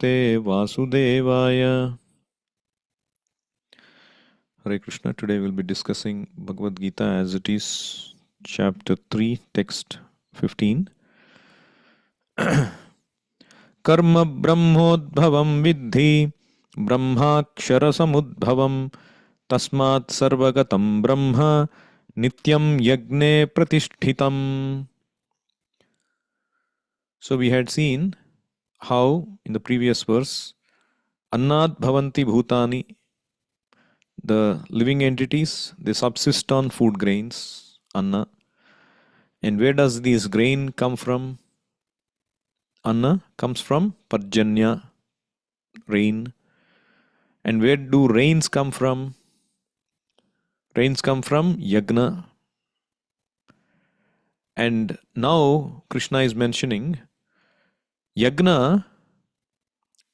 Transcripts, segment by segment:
Vasudevaya. Hare Krishna. Today we'll be discussing Bhagavad Gita as it is, chapter 3, text 15. Karma brahmodbhavam vidhi brahmakshara samudbhavam tasmat sarvagatam brahma nityam yagne pratishtitam. So we had seen how in the previous verse Annad bhavanti bhutani, the living entities, they subsist on food grains, anna. And where does this grain come from? Anna comes from Parjanya, rain. And where do rains come from? Rains come from Yagna. And now Krishna is mentioning Yagna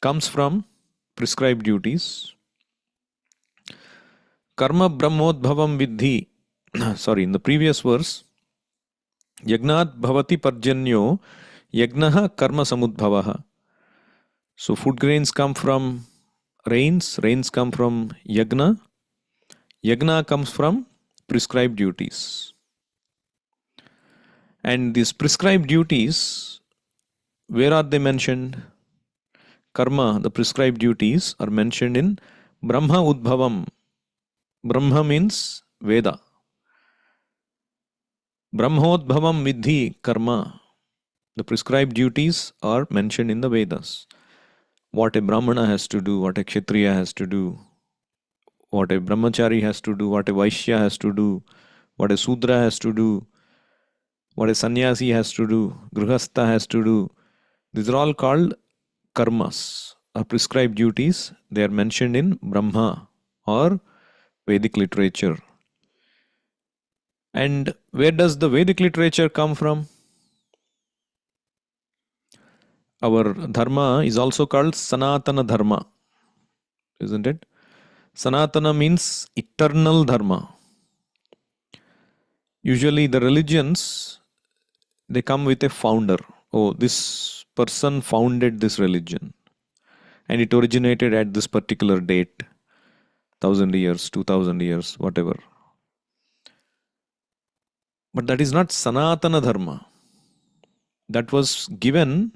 comes from prescribed duties. Karma brahmodbhavam vidhi. Sorry, in the previous verse, Yagnat bhavati parjanyo yagnaha karma samudbhavaha. So food grains come from rains, rains come from yagna, yagna comes from prescribed duties. And these prescribed duties, where are they mentioned? Karma, the prescribed duties, are mentioned in Brahma Udbhavam. Brahma means Veda. Brahmodbhavam vidhi karma. The prescribed duties are mentioned in the Vedas. What a Brahmana has to do, what a Kshatriya has to do, what a Brahmachari has to do, what a Vaishya has to do, what a Sudra has to do, what a Sannyasi has to do, Grihastha has to do. These are all called karmas, or prescribed duties. They are mentioned in Brahma or Vedic literature. And where does the Vedic literature come from? Our dharma is also called Sanatana Dharma, isn't it? Sanatana means eternal dharma. Usually the religions, they come with a founder. Oh, this person founded this religion and it originated at this particular date, 1000 years, 2000 years, whatever. But that is not Sanatana Dharma. That was given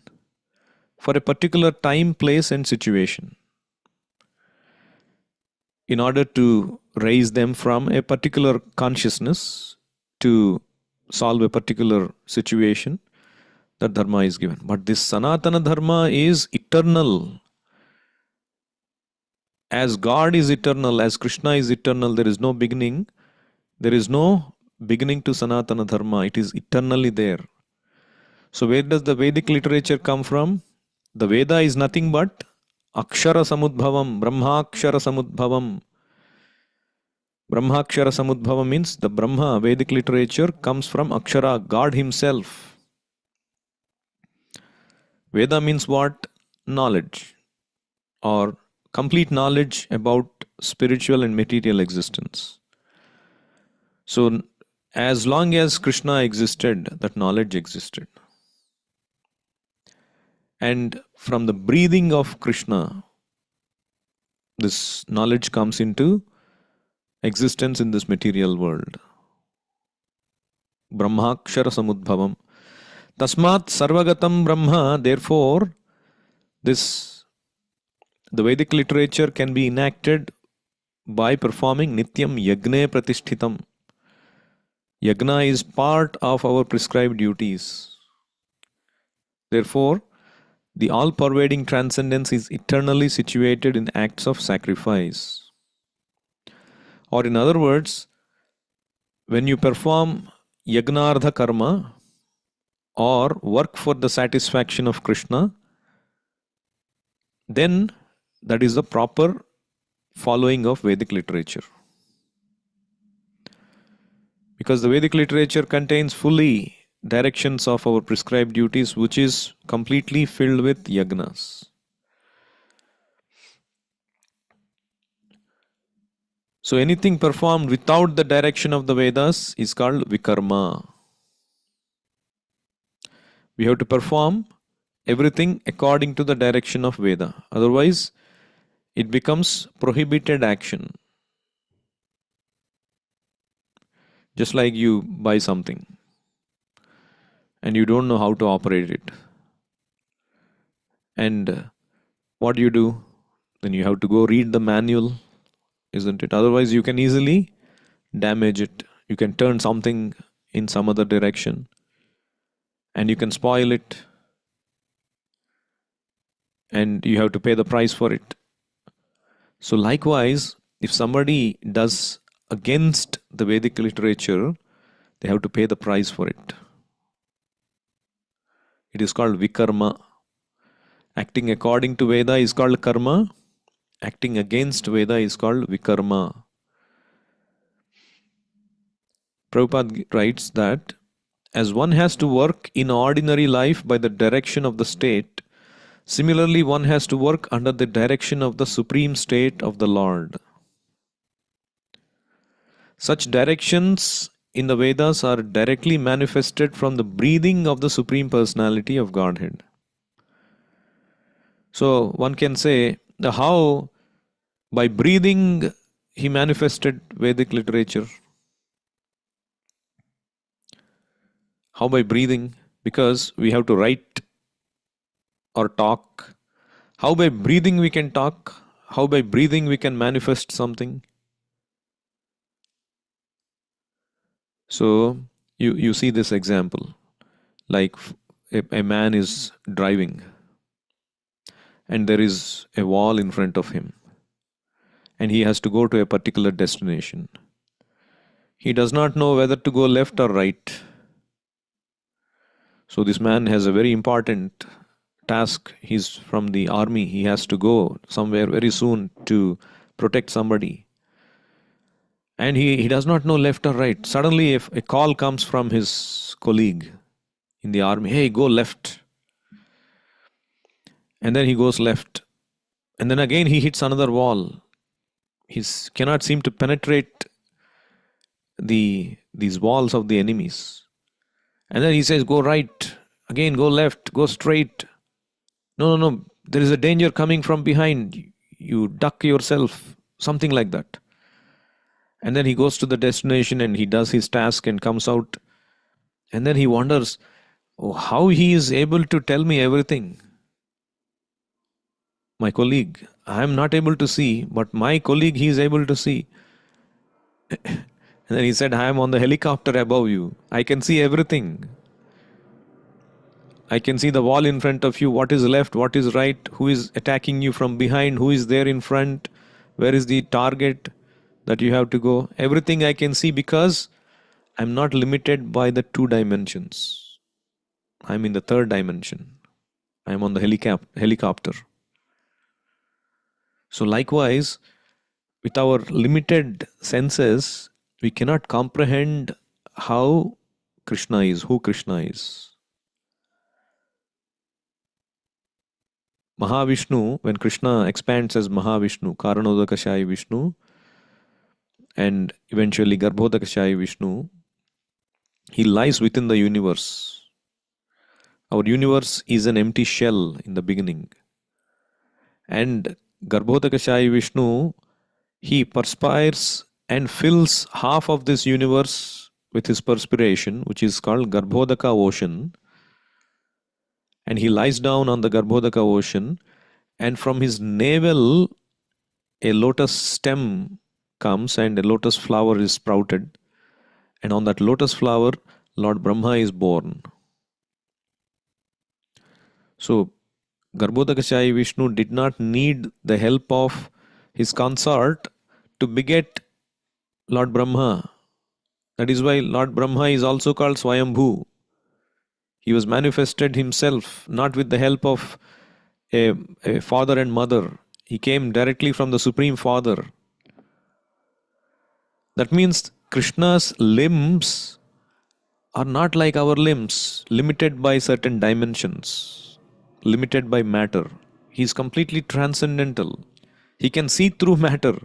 for a particular time, place and situation in order to raise them from a particular consciousness to solve a particular situation. That dharma is given. But this Sanatana Dharma is eternal. As God is eternal, as Krishna is eternal, there is no beginning. There is no beginning to Sanatana Dharma. It is eternally there. So where does the Vedic literature come from? The Veda is nothing but Akshara Samudbhavam, Brahmakshara Samudbhavam. Brahmakshara Samudbhavam means the Brahma, Vedic literature, comes from Akshara, God himself. Veda means what? Knowledge, or complete knowledge about spiritual and material existence. So as long as Krishna existed, that knowledge existed. And from the breathing of Krishna, this knowledge comes into existence in this material world. Brahmakshara Samudbhavam. Tasmat Sarvagatam Brahma, therefore, the Vedic literature can be enacted by performing Nityam Yagne Pratishtitam. Yagna is part of our prescribed duties. Therefore, the all-pervading transcendence is eternally situated in acts of sacrifice. Or in other words, when you perform Yagnardha Karma or work for the satisfaction of Krishna, then that is the proper following of Vedic literature. Because the Vedic literature contains fully directions of our prescribed duties, which is completely filled with yagnas. So anything performed without the direction of the Vedas is called vikarma. We have to perform everything according to the direction of Veda. Otherwise, it becomes prohibited action. Just like you buy something and you don't know how to operate it. And what do you do? Then you have to go read the manual, isn't it? Otherwise, you can easily damage it. You can turn something in some other direction and you can spoil it and you have to pay the price for it. So, likewise, if somebody does against the Vedic literature, they have to pay the price for it. It is called vikarma. Acting according to Veda is called karma. Acting against Veda is called vikarma. Prabhupada writes that as one has to work in ordinary life by the direction of the state, similarly one has to work under the direction of the supreme state of the Lord. Such directions in the Vedas are directly manifested from the breathing of the Supreme Personality of Godhead. So one can say how by breathing he manifested Vedic literature. How by breathing? Because we have to write or talk. How by breathing we can talk? How by breathing we can manifest something? So you see this example. Like a man is driving and there is a wall in front of him and he has to go to a particular destination. He does not know whether to go left or right. So this man has a very important task. He's from the army. He has to go somewhere very soon to protect somebody. And he does not know left or right. Suddenly if a call comes from his colleague in the army, hey, go left. And then he goes left. And then again he hits another wall. He cannot seem to penetrate these walls of the enemies. And then he says, go right. Again, go left. Go straight. No. There is a danger coming from behind. You duck yourself. Something like that. And then he goes to the destination and he does his task and comes out. And then he wonders how he is able to tell me everything. My colleague, I am not able to see, but my colleague, he is able to see. And then he said, I am on the helicopter above you. I can see everything. I can see the wall in front of you, what is left, what is right, who is attacking you from behind, who is there in front, where is the target that you have to go. Everything I can see because I'm not limited by the 2 dimensions. I'm in the 3rd dimension. I'm on the helicopter. So likewise, with our limited senses, we cannot comprehend how Krishna is, who Krishna is. Mahavishnu, when Krishna expands as Mahavishnu, Karanodakashayi Vishnu, and eventually Garbhodakashayi Vishnu, he lies within the universe. Our universe is an empty shell in the beginning. And Garbhodakashayi Vishnu, he perspires and fills half of this universe with his perspiration, which is called Garbhodaka ocean. And he lies down on the Garbhodaka ocean, and from his navel a lotus stem comes and a lotus flower is sprouted. And on that lotus flower, Lord Brahma is born. So, Garbhodakashayi Vishnu did not need the help of his consort to beget Lord Brahma. That is why Lord Brahma is also called Swayambhu. He was manifested himself, not with the help of a father and mother. He came directly from the Supreme Father. That means Krishna's limbs are not like our limbs, limited by certain dimensions, limited by matter. He is completely transcendental. He can see through matter.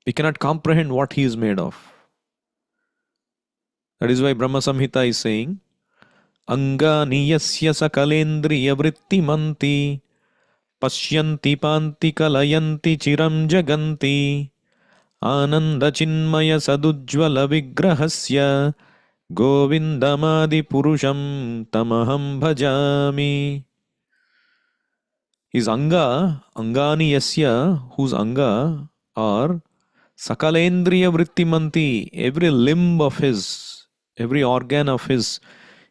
We cannot comprehend what he is made of. That is why Brahma Samhita is saying, Angani yasya sakalendriya vrittimanti pashyanti panti kalayanti chiram jaganti ananda chinmaya sadujjvala vigrahasya govindamadi purusham tamaham bhajami. His anga, angani yasya, whose anga are sakalendriya vrittimanti, every limb of his, every organ of his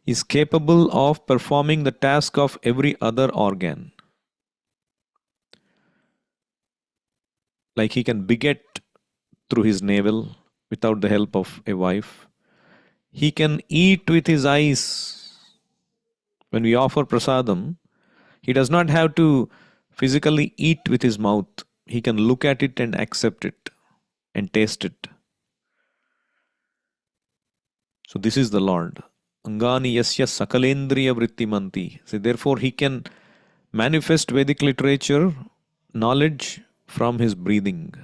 is capable of performing the task of every other organ. Like he can beget through his navel without the help of a wife. He can eat with his eyes. When we offer prasadam, he does not have to physically eat with his mouth. He can look at it and accept it and taste it. So this is the Lord. Angani yasya sakalendriya vrittimanti. So therefore he can manifest Vedic literature, knowledge from his breathing.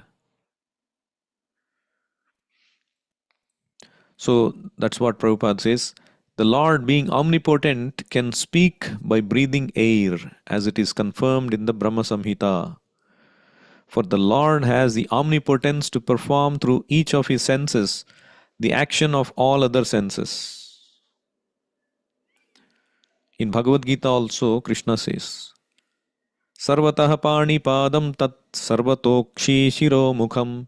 So that's what Prabhupada says. The Lord, being omnipotent, can speak by breathing air, as it is confirmed in the Brahma Samhita. For the Lord has the omnipotence to perform through each of his senses the action of all other senses. In Bhagavad Gita also, Krishna says, Sarvatah pani padam tat sarvatokshi shiro mukham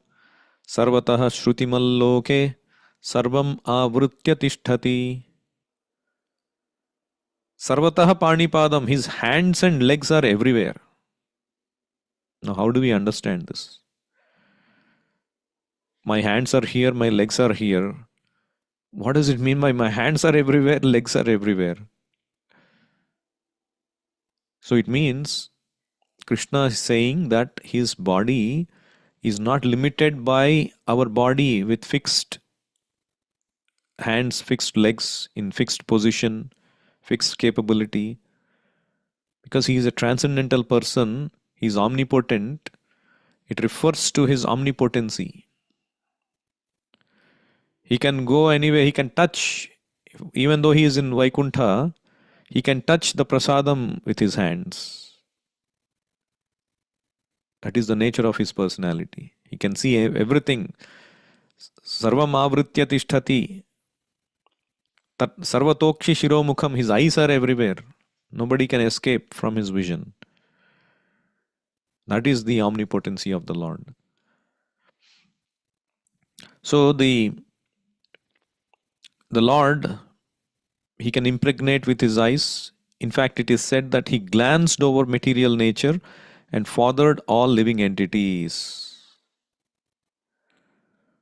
sarvatah shrutimalloke sarvam avritya tishtati. Sarvatah panipadam, his hands and legs are everywhere. Now, how do we understand this? My hands are here, my legs are here. What does it mean by my hands are everywhere, legs are everywhere? So it means Krishna is saying that his body is not limited by our body with fixed hands, fixed legs, in fixed position, fixed capability. Because he is a transcendental person, he is omnipotent, it refers to his omnipotency. He can go anywhere, he can touch, even though he is in Vaikuntha, he can touch the prasadam with his hands. That is the nature of his personality. He can see everything. Sarvam avritya tishtati. Sarvatokshi shiromukham. His eyes are everywhere. Nobody can escape from his vision. That is the omnipotency of the Lord. So the Lord, he can impregnate with his eyes. In fact, it is said that he glanced over material nature and fathered all living entities.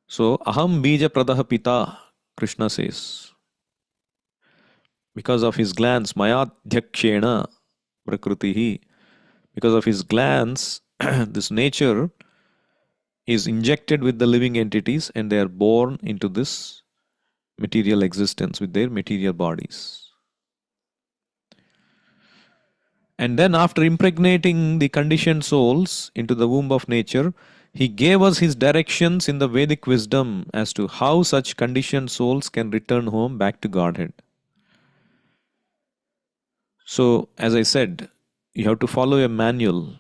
So, aham bija pradaha pita, Krishna says. Because of his glance, mayadhyakshena prakritihi, because of his glance, this nature is injected with the living entities and they are born into this material existence with their material bodies. And then after impregnating the conditioned souls into the womb of nature, he gave us his directions in the Vedic wisdom as to how such conditioned souls can return home back to Godhead. So, as I said, you have to follow a manual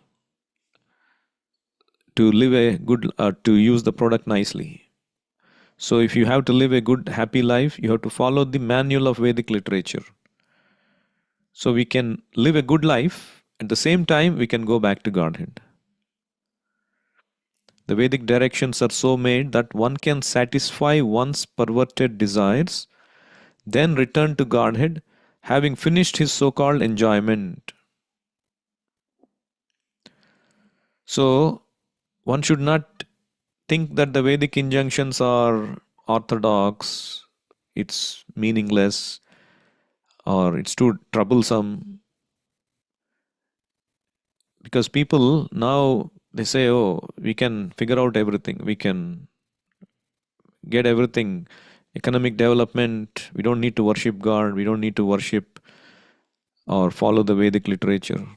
to live a good, to use the product nicely. So, if you have to live a good, happy life, you have to follow the manual of Vedic literature. So, we can live a good life, at the same time, we can go back to Godhead. The Vedic directions are so made that one can satisfy one's perverted desires, then return to Godhead, having finished his so-called enjoyment. So, one should not think that the Vedic injunctions are orthodox, it's meaningless, or it's too troublesome. Because people now, they say, oh, we can figure out everything, we can get everything, economic development, we don't need to worship God, we don't need to worship or follow the Vedic literature.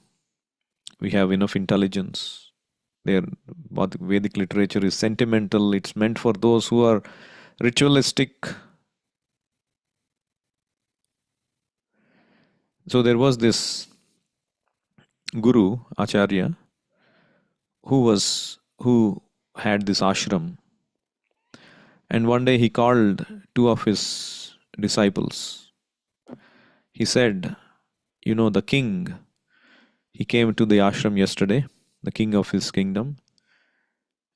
We have enough intelligence. Their Vedic literature is sentimental, it's meant for those who are ritualistic. So there was this guru, Acharya, who had this ashram. And one day he called two of his disciples. He said, you know, the king, he came to the ashram yesterday, the king of his kingdom,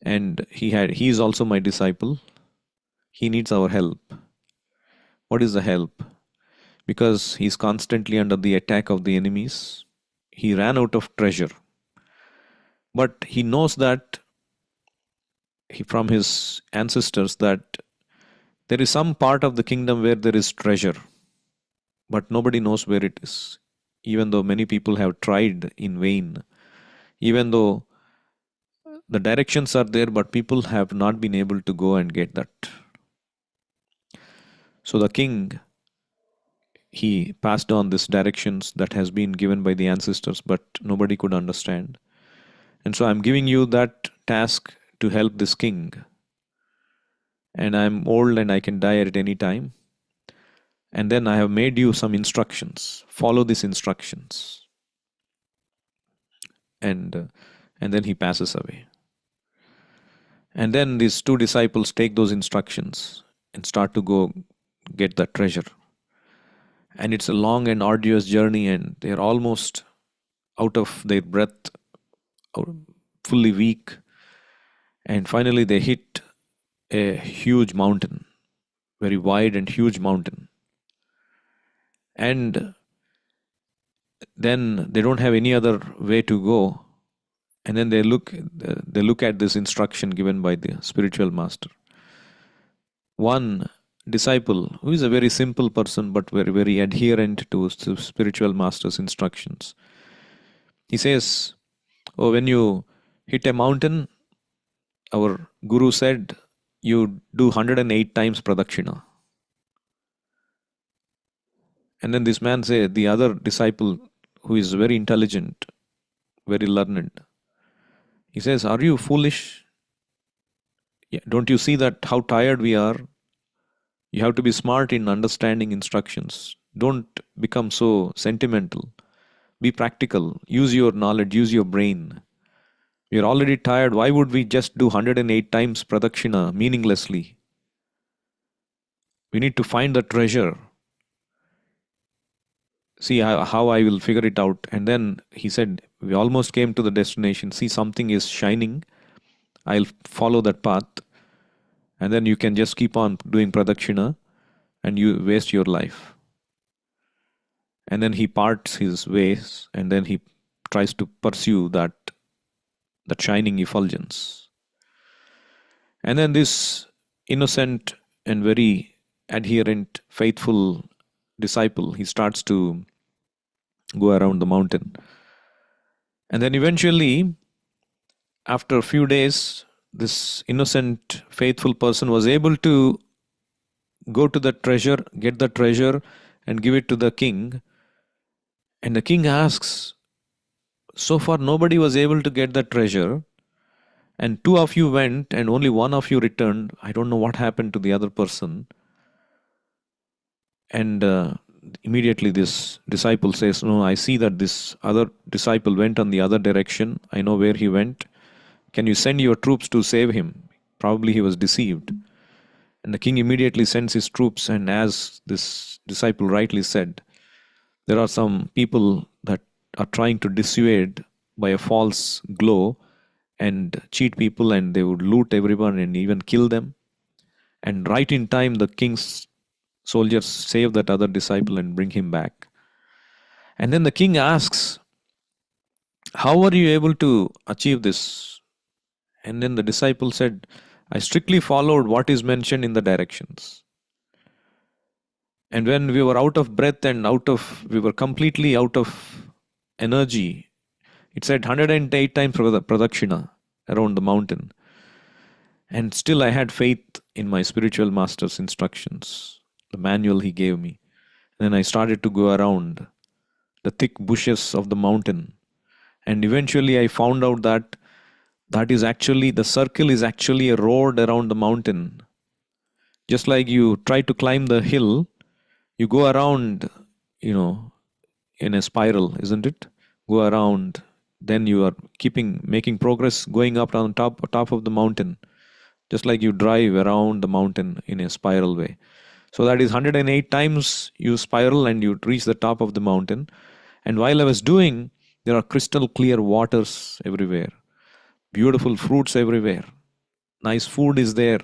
and he is also my disciple. He needs our help. What is the help? Because he's constantly under the attack of the enemies. He ran out of treasure. But he knows that from his ancestors that there is some part of the kingdom where there is treasure, but nobody knows where it is. Even though many people have tried in vain, even though the directions are there, but people have not been able to go and get that. So the king, he passed on these directions that has been given by the ancestors, but nobody could understand. And so I'm giving you that task to help this king. And I'm old and I can die at any time. And then I have made you some instructions. Follow these instructions. And then he passes away. And then these two disciples take those instructions and start to go get the treasure. And it's a long and arduous journey, and they're almost out of their breath, fully weak. And finally they hit a huge mountain, very wide and huge mountain. And then they don't have any other way to go. And then they look at this instruction given by the spiritual master. One disciple, who is a very simple person but very, very adherent to spiritual master's instructions, he says, oh, when you hit a mountain, our guru said, you do 108 times pradakshina. And then this man said, the other disciple, who is very intelligent, very learned, he says, are you foolish? Don't you see that how tired we are? You have to be smart in understanding instructions. Don't become so sentimental. Be practical. Use your knowledge, use your brain. We are already tired. Why would we just do 108 times pradakshina meaninglessly? We need to find the treasure. See how I will figure it out. And then he said, we almost came to the destination. See, something is shining. I'll follow that path. And then you can just keep on doing pradakshina and you waste your life. And then he parts his ways and then he tries to pursue that shining effulgence. And then this innocent and very adherent, faithful disciple, he starts to go around the mountain. And then eventually, after a few days, this innocent, faithful person was able to go to the treasure, get the treasure, and give it to the king. And the king asks, so far nobody was able to get the treasure, and two of you went, and only one of you returned. I don't know what happened to the other person. And immediately this disciple says, no, I see that this other disciple went on the other direction. I know where he went. Can you send your troops to save him? Probably he was deceived. And the king immediately sends his troops, and as this disciple rightly said, there are some people that are trying to dissuade by a false glow and cheat people, and they would loot everyone and even kill them. And right in time, the king's soldiers save that other disciple and bring him back. And then the king asks, how are you able to achieve this? And then the disciple said, I strictly followed what is mentioned in the directions. And when we were out of breath and we were completely out of energy, it said 108 times pradakshina around the mountain. And still I had faith in my spiritual master's instructions, the manual he gave me. And then I started to go around the thick bushes of the mountain. And eventually I found out that the circle is actually a road around the mountain. Just like you try to climb the hill, you go around, in a spiral, isn't it? Go around, then you are making progress going up on top of the mountain, just like you drive around the mountain in a spiral way. So that is 108 times you spiral and you reach the top of the mountain. And while I was doing, there are crystal clear waters everywhere, beautiful fruits everywhere, nice food is there.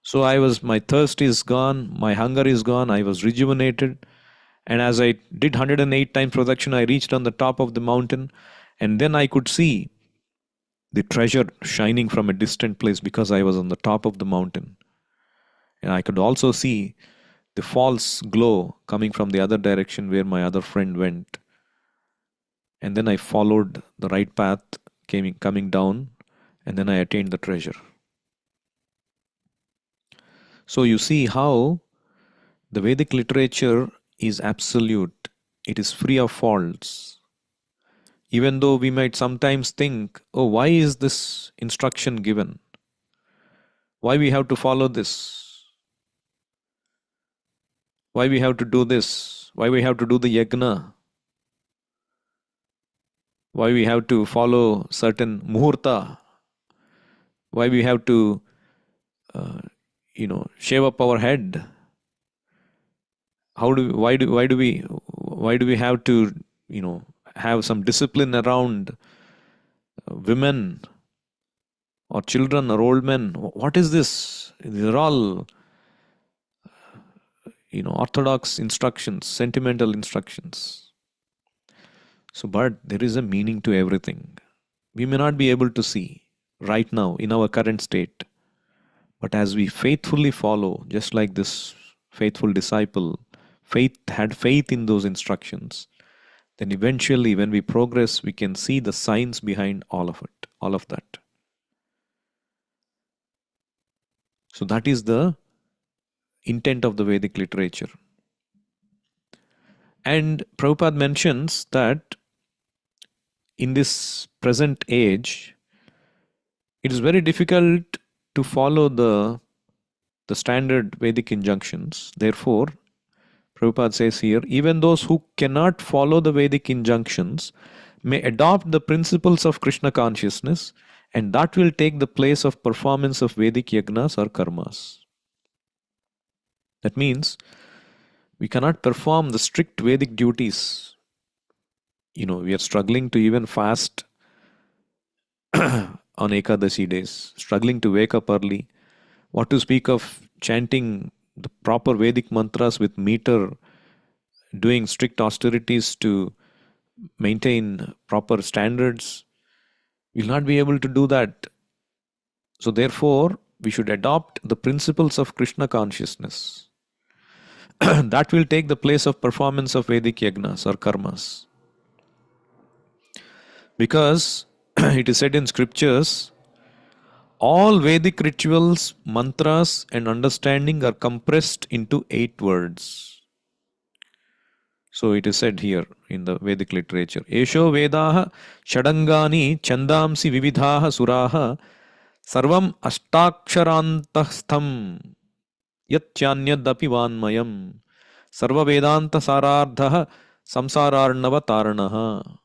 So my thirst is gone, my hunger is gone, I was rejuvenated. And as I did 108 times production, I reached on the top of the mountain, and then I could see the treasure shining from a distant place because I was on the top of the mountain. And I could also see the false glow coming from the other direction where my other friend went. And then I followed the right path, coming down, and then I attained the treasure. So you see how the Vedic literature is absolute, it is free of faults. Even though we might sometimes think, oh, why is this instruction given? Why we have to follow this? Why we have to do this? Why we have to do the yagna? Why we have to follow certain muhurta? Why we have to, shave up our head? Why do we have to, have some discipline around women or children or old men? What is this? These are all, orthodox instructions, sentimental instructions. So, but there is a meaning to everything. We may not be able to see right now in our current state, but as we faithfully follow, just like this faithful disciple, had faith in those instructions, then eventually when we progress, we can see the science behind all of it, all of that. So that is the intent of the Vedic literature. And Prabhupada mentions that in this present age, it is very difficult to follow the standard Vedic injunctions. Therefore, Prabhupada says here, even those who cannot follow the Vedic injunctions may adopt the principles of Krishna consciousness, and that will take the place of performance of Vedic yagnas or karmas. That means we cannot perform the strict Vedic duties. We are struggling to even fast on Ekadashi days, struggling to wake up early. What to speak of chanting the proper Vedic mantras with meter, doing strict austerities to maintain proper standards. We'll not be able to do that. So therefore, we should adopt the principles of Krishna consciousness. That will take the place of performance of Vedic yagnas or karmas. Because it is said in scriptures, all Vedic rituals, mantras and understanding are compressed into 8 words. So it is said here in the Vedic literature, Esho Vedaha Shadangani Chandamsi Vividhaha Suraha Sarvam Ashtaksharantastham Yatyanyadapi Vanmayam Sarva Vedanta Sarardhaha Samsararnava Taranaha.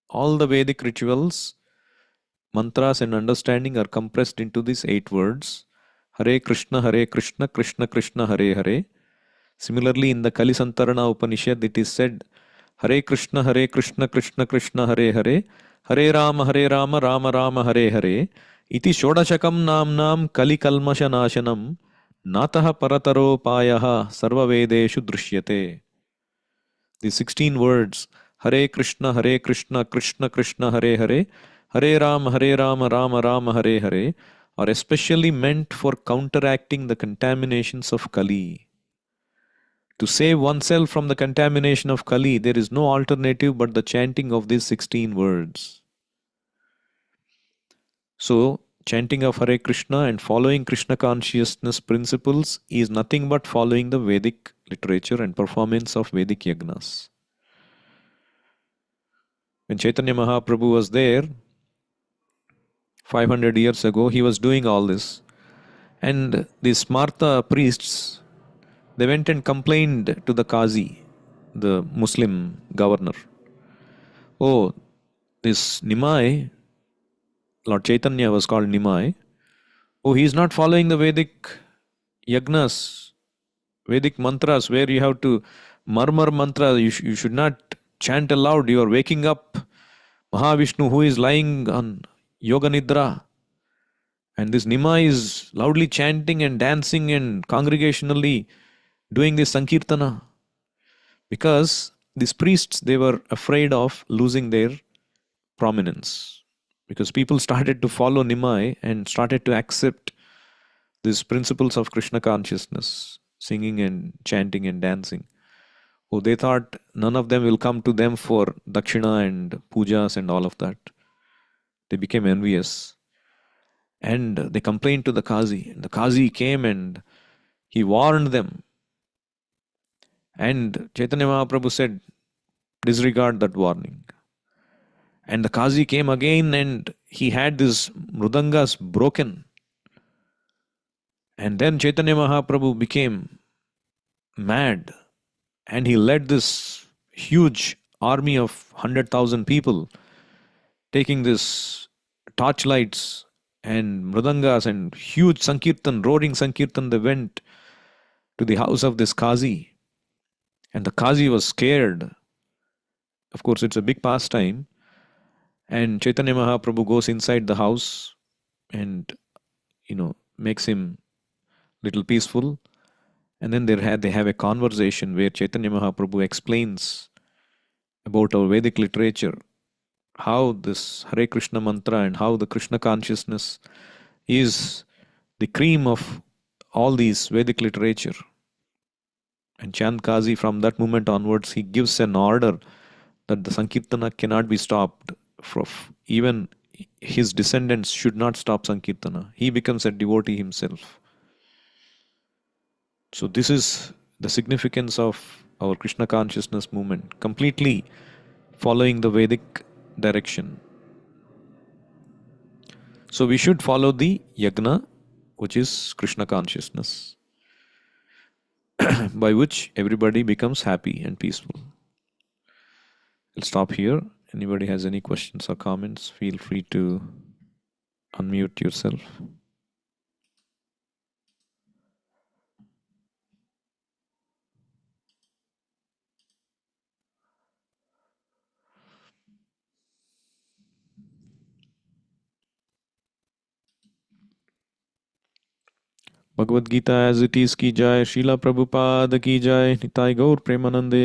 All the Vedic rituals, mantras and understanding are compressed into these 8 words. Hare Krishna, Krishna Krishna, Hare Hare. Similarly, in the Kalisantarana Upanishad, it is said, Hare Krishna, Krishna Krishna, Hare Hare. Hare Rama, Rama Rama, Hare Hare. Iti Shodashakam Namnam Kali Kalmasha Nashanam Nataha Parataro Payaha Sarva Vedeshu Drishyate. The 16 words, Hare Krishna, Krishna Krishna, Hare Hare. Hare Rama, Rama Rama, Hare Hare, are especially meant for counteracting the contaminations of Kali. To save oneself from the contamination of Kali, there is no alternative but the chanting of these 16 words. So, chanting of Hare Krishna and following Krishna consciousness principles is nothing but following the Vedic literature and performance of Vedic yagnas. When Chaitanya Mahaprabhu was there, 500 years ago, he was doing all this. And these Smarta priests, they went and complained to the Qazi the Muslim governor. Oh, this Nimai, Lord Chaitanya was called Nimai. Oh, he's not following the Vedic yagnas, Vedic mantras where you have to murmur mantra. You should not chant aloud. You are waking up Mahavishnu who is lying on Yoga Nidra. And this Nima is loudly chanting and dancing and congregationally doing this Sankirtana. Because these priests, they were afraid of losing their prominence. Because people started to follow Nimai and started to accept these principles of Krishna consciousness, singing and chanting and dancing. Oh, they thought none of them will come to them for dakshina and pujas and all of that. They became envious. And they complained to the Qazi. And the Qazi came and he warned them. And Chaitanya Mahaprabhu said, disregard that warning. And the Qazi came again and he had these mrudangas broken. And then Chaitanya Mahaprabhu became mad and he led this huge army of 100,000 people taking this torchlights and mrudangas and huge Sankirtan, roaring Sankirtan. They went to the house of this Qazi. And the Qazi was scared. Of course, it's a big pastime. And Chaitanya Mahaprabhu goes inside the house and, makes him little peaceful. And then they have a conversation where Chaitanya Mahaprabhu explains about our Vedic literature, how this Hare Krishna mantra and how the Krishna consciousness is the cream of all these Vedic literature. And Chand Kazi, from that moment onwards, he gives an order that the Sankirtana cannot be stopped. Even his descendants should not stop Sankirtana. He becomes a devotee himself. So this is the significance of our Krishna consciousness movement, completely following the Vedic direction. So we should follow the yagna, which is Krishna consciousness, by which everybody becomes happy and peaceful. I'll stop here. Anybody has any questions or comments, feel free to unmute yourself. Bhagavad Gita as it is ki jai, Srila Prabhupada ki jai, Nitai Gaur Premanande.